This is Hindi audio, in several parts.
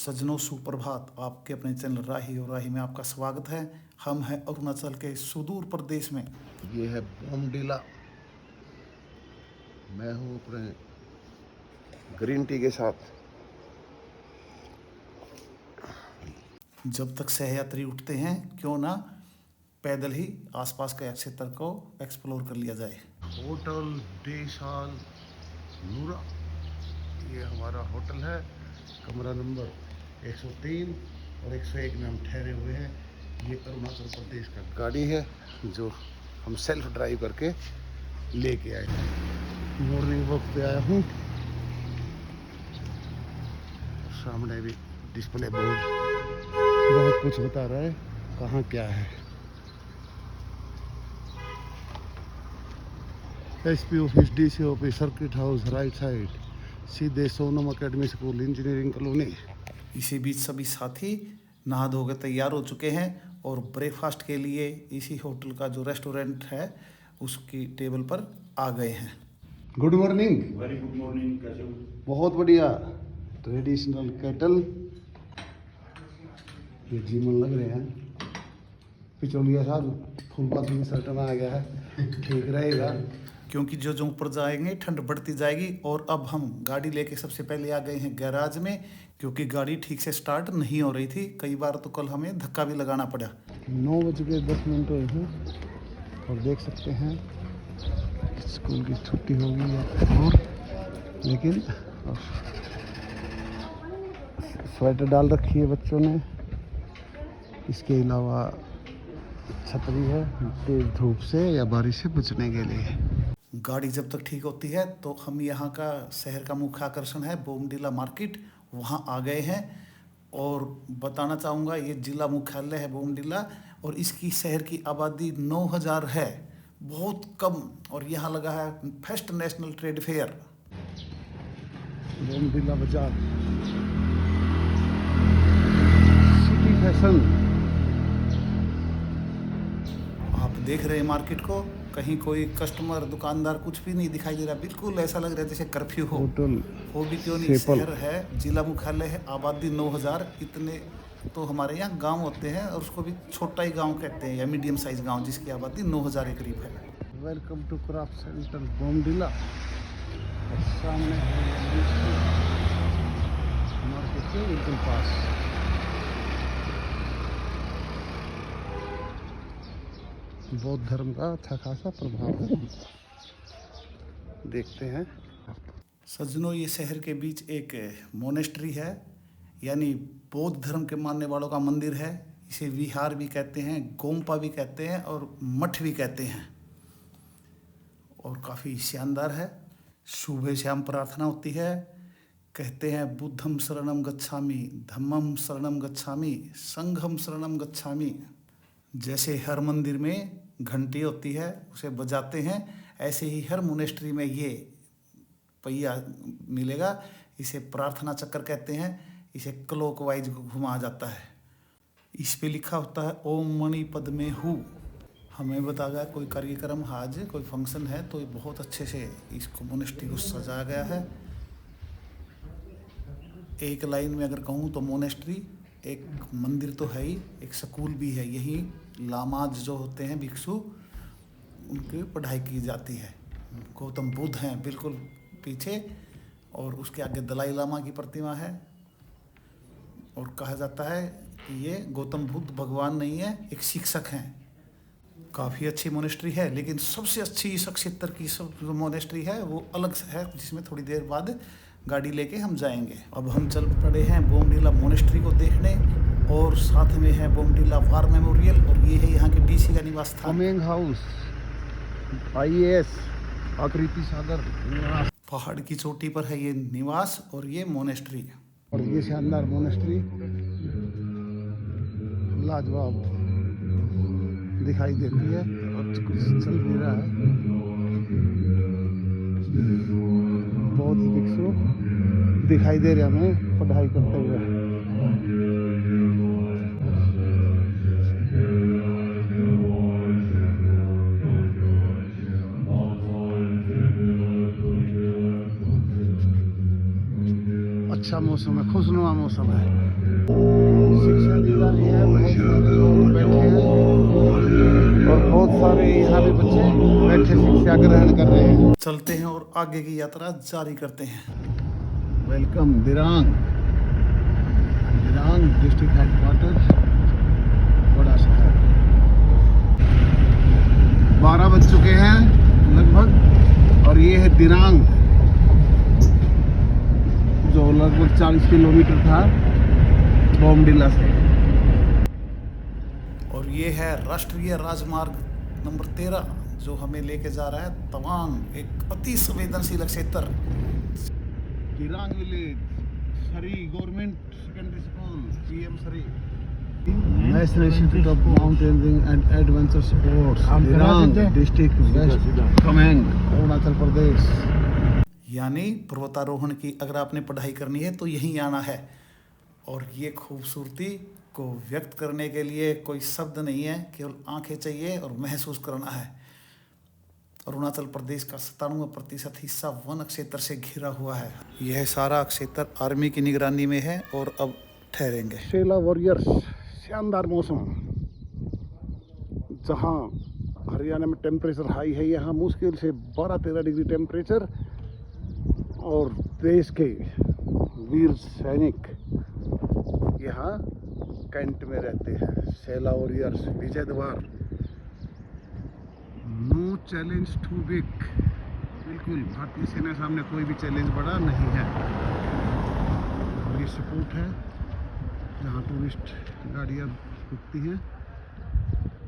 सज्जनों सुप्रभात। आपके अपने चैनल राही और राही में आपका स्वागत है। हम हैं अरुणाचल के सुदूर प्रदेश में। ये है बोमडिला। मैं हूँ अपने ग्रीन टी के साथ। जब तक सहयात्री उठते हैं क्यों ना पैदल ही आसपास के क्षेत्र को एक्सप्लोर कर लिया जाए। होटल देशाल नूरा, ये हमारा होटल है। कमरा नंबर 103 और 101 में हम ठहरे हुए हैं। ये अरुणाचल प्रदेश का गाड़ी है जो हम सेल्फ ड्राइव करके लेके आए हैं। मॉर्निंग वॉक पे आया हूँ। सामने भी डिस्प्ले बोर्ड बहुत कुछ बता रहा है कहाँ क्या है। SP office, DC office, circuit house right side, सीधे Sonam academy school, engineering colony. इसी बीच सभी साथी नहा धो के तैयार हो चुके हैं और ब्रेकफास्ट के लिए इसी होटल का जो रेस्टोरेंट है उसकी टेबल पर आ गए हैं। Good morning. Very good morning. कैसे हो? बहुत बढ़िया। ट्रेडिशनल केटल, ये जीमन लग रहे हैं। पिचौलिया साहब फुल बात शर्ट में आ गया है, ठीक रहेगा। क्योंकि जो जो ऊपर जाएंगे ठंड बढ़ती जाएगी। और अब हम गाड़ी लेके सबसे पहले आ गए हैं गैराज में, क्योंकि गाड़ी ठीक से स्टार्ट नहीं हो रही थी। कई बार तो कल हमें धक्का भी लगाना पड़ा। 9:10 हुए हैं और देख सकते हैं स्कूल की छुट्टी होगी और लेकिन स्वेटर डाल रखी है बच्चों ने। इसके अलावा छतरी है तेज धूप से या बारिश से बचने के लिए। गाड़ी जब तक ठीक होती है तो हम यहाँ का शहर का मुख्य आकर्षण है बोमडिला मार्केट, वहाँ आ गए हैं। और बताना चाहूँगा ये जिला मुख्यालय है बोमडिला और इसकी शहर की आबादी 9000 है, बहुत कम। और यहाँ लगा है first national trade fair. Bomdila बाजार, सिटी फैशन। आप देख रहे हैं मार्केट को, कहीं कोई कस्टमर दुकानदार कुछ भी नहीं दिखाई दे रहा। बिल्कुल ऐसा लग रहा है जैसे कर्फ्यू हो। होटल वो भी क्यों नहीं, सेपल। शहर है, जिला मुख्यालय है, आबादी 9000। इतने तो हमारे यहाँ गांव होते हैं और उसको भी छोटा ही गांव कहते हैं या मीडियम साइज गांव, जिसकी आबादी 9000 के करीब है। Welcome to craft centre Bomdila. और सामने है मार्केट के बिल्कुल पास। बौद्ध धर्म का अच्छा खासा प्रभाव है, देखते हैं। सज्जनों, ये शहर के बीच एक मोनेस्ट्री है, यानी बौद्ध धर्म के मानने वालों का मंदिर है। इसे विहार भी कहते हैं, गोम्पा भी कहते हैं और मठ भी कहते हैं। और काफ़ी शानदार है। सुबह शाम प्रार्थना होती है। कहते हैं बुद्धम शरणम गच्छामि, धम्मम शरणम गच्छामि, संघम शरणम गच्छामि। जैसे हर मंदिर में घंटी होती है उसे बजाते हैं, ऐसे ही हर मोनेस्ट्री में ये पहिया मिलेगा। इसे प्रार्थना चक्कर कहते हैं। इसे क्लॉकवाइज घुमाया जाता है। इस पे लिखा होता है ओम मणि पद में हूँ। हमें बताया कोई कार्यक्रम आज कोई फंक्शन है तो ये बहुत अच्छे से इसको मोनेस्ट्री को सजाया गया है। एक लाइन में अगर कहूँ तो मोनेस्ट्री एक मंदिर तो है ही, एक स्कूल भी है। यही लामाज जो होते हैं भिक्षु, उनकी पढ़ाई की जाती है। गौतम बुद्ध हैं बिल्कुल पीछे और उसके आगे दलाई लामा की प्रतिमा है। और कहा जाता है कि ये गौतम बुद्ध भगवान नहीं है, एक शिक्षक हैं। काफ़ी अच्छी मोनेस्ट्री है, लेकिन सबसे अच्छी इस क्षेत्र की सब जो मोनेस्ट्री है वो अलग से है, जिसमें थोड़ी देर बाद गाड़ी लेके हम जाएंगे। अब हम चल पड़े हैं बोमडिला मोनेस्ट्री को देखने और साथ में है बोमडिला वार मेमोरियल और ये है यहाँ के डीसी का निवास स्थान। कमिंग हाउस, IAS आकृति सागर निवास। पहाड़ की चोटी पर है ये निवास और ये मोनेस्ट्री। और ये शानदार मोनेस्ट्री लाजवाब दिखाई देती है और कुछ चल भी रहा है। बहुत भिक्षु दिखाई दे रहे हमें पढ़ाई करते हुए। अच्छा मौसम है, खुशनुमा मौसम है। शिक्षा दी जा रही है, बहुत सारे लोग बैठे हैं और बहुत सारे यहाँ पे बच्चे बैठे शिक्षा ग्रहण कर रहे हैं। चलते हैं और आगे की यात्रा जारी करते हैं। Welcome Dirang, Dirang district headquarter, बड़ा शहर। 12 बज चुके हैं लगभग और ये है दिरांग, जो लगभग 40 किलोमीटर था बोमडिला से। और ये है राष्ट्रीय राजमार्ग नंबर 13 जो हमें लेके जा रहा है तवांग, एक अति संवेदनशील क्षेत्र। Dirang village, Sari government secondary school, PM Shri, national institute of mountaineering and adventure sports, Dirang district, west Kameng, Arunachal Pradesh. यानी पर्वतारोहण की अगर आपने पढ़ाई करनी है तो यहीं आना है। और ये खूबसूरती को व्यक्त करने के लिए कोई शब्द नहीं है, केवल आंखें चाहिए और महसूस करना है। अरुणाचल प्रदेश का 97% हिस्सा वन क्षेत्र से घिरा हुआ है। यह सारा क्षेत्र आर्मी की निगरानी में है और अब ठहरेंगे। सेला वॉरियर्स, शानदार मौसम, जहाँ हरियाणा में टेम्परेचर हाई है, यहाँ मुश्किल से 12-13 डिग्री टेम्परेचर। और देश के वीर सैनिक यहाँ कैंट में रहते हैं। सेला वॉरियर्स, विजय द्वार, नो चैलेंज टू बिग, बिल्कुल भारतीय सेना सामने कोई भी चैलेंज बड़ा नहीं है। और ये सपोर्ट है जहाँ टूरिस्ट गाड़ियाँ रुकती हैं।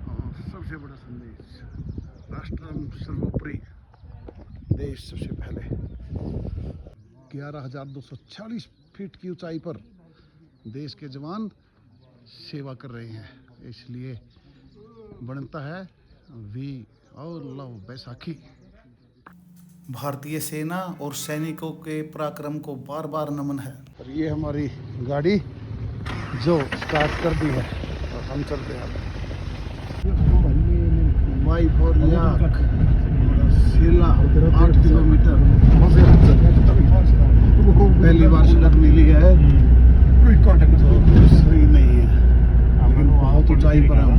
और सबसे बड़ा संदेश, राष्ट्र सर्वोपरि, देश सबसे पहले। 11,240 फीट की ऊंचाई पर देश के जवान सेवा कर रहे हैं, इसलिए बनता है वी और लव बैसाखी। भारतीय सेना और सैनिकों के पराक्रम को बार बार नमन है। और ये हमारी गाड़ी जो स्टार्ट कर दी है और हम चलते हैं। Y for yak, Sela 8 kilometre, पहली बार सड़क मिली है तो सही नहीं है, लेकिन बहुत ऊंचाई पर हम।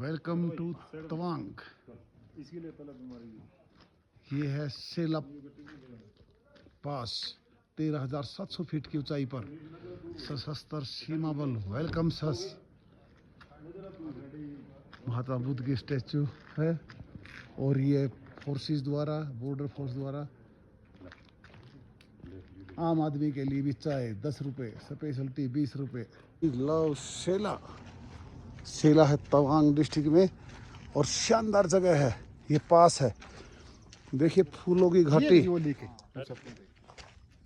Welcome to Tawang. ये है सेला पास, 13,700 फीट की ऊंचाई पर सशस्त्र सीमा बल वेलकम सस। महात्मा बुद्ध की स्टैचू है और ये फोर्सेस द्वारा, बॉर्डर फोर्स द्वारा आम आदमी के लिए भी चाय 10 रुपये, स्पेशलिटी 20 रुपये। लव सेला, सेला है तवांग डिस्ट्रिक्ट में और शानदार जगह है, ये पास है। देखिए फूलों की घाटी,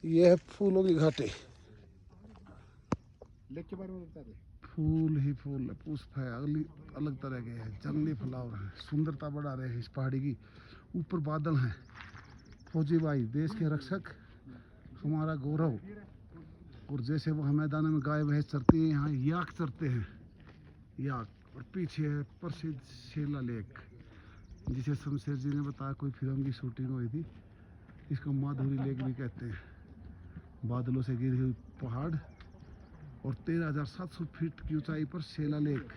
ये है फूलों की घाटी, फूल ही फूल, पुष्प है, अगली अलग तरह के हैं, जंगली फ्लावर है, सुंदरता बढ़ा रहे हैं इस पहाड़ी की। ऊपर बादल हैं। फौजी भाई, देश के रक्षक, हमारा गौरव। और जैसे वह मैदान में गाय भैंस चरती है, यहाँ याक चरते हैं, याक। और पीछे है प्रसिद्ध सेला लेक, जिसे शमशेर जी ने बताया कोई फिल्म की शूटिंग हुई थी। इसको माधुरी लेक भी कहते हैं। बादलों से घिरी हुई पहाड़ और 13,700 फीट की ऊंचाई पर सेला लेक।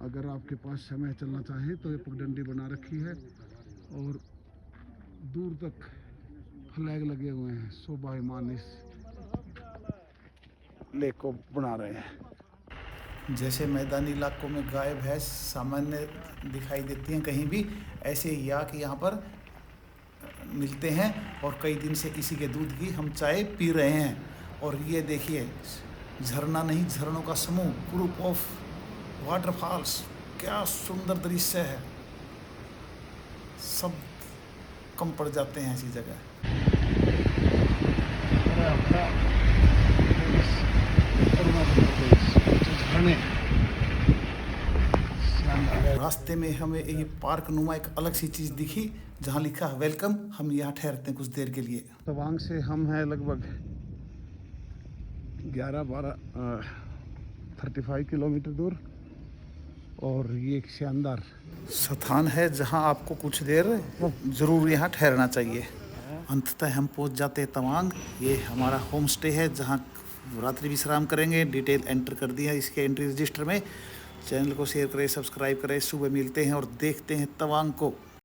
अगर आपके पास समय चलना चाहे तो ये पगडंडी बना रखी है और दूर तक फ्लैग लगे हुए हैं, शोभायमान इस लेक को बना रहे हैं। जैसे मैदानी इलाकों में गाय भैंस सामान्य दिखाई देती हैं कहीं भी, ऐसे याक यहाँ पर मिलते हैं और कई दिन से इसी के दूध की हम चाय पी रहे हैं। और ये देखिए, झरना नहीं, झरनों का समूह, ग्रुप ऑफ वाटरफॉल्स, क्या सुंदर दृश्य है। सब कम पड़ जाते हैं ऐसी जगह। रास्ते में हमें ये पार्क नुमा एक अलग सी चीज़ दिखी जहाँ लिखा है वेलकम। हम यहाँ ठहरते हैं कुछ देर के लिए। तवांग से हम हैं लगभग 35 किलोमीटर दूर और ये एक शानदार स्थान है जहाँ आपको कुछ देर ज़रूर यहाँ ठहरना चाहिए। अंततः हम पहुंच जाते हैं तवांग। ये हमारा होम स्टे है जहां रात्रि विश्राम करेंगे। डिटेल एंटर कर दी है इसके एंट्री रजिस्टर में। चैनल को शेयर करें, सब्सक्राइब करें। सुबह मिलते हैं और देखते हैं तवांग को।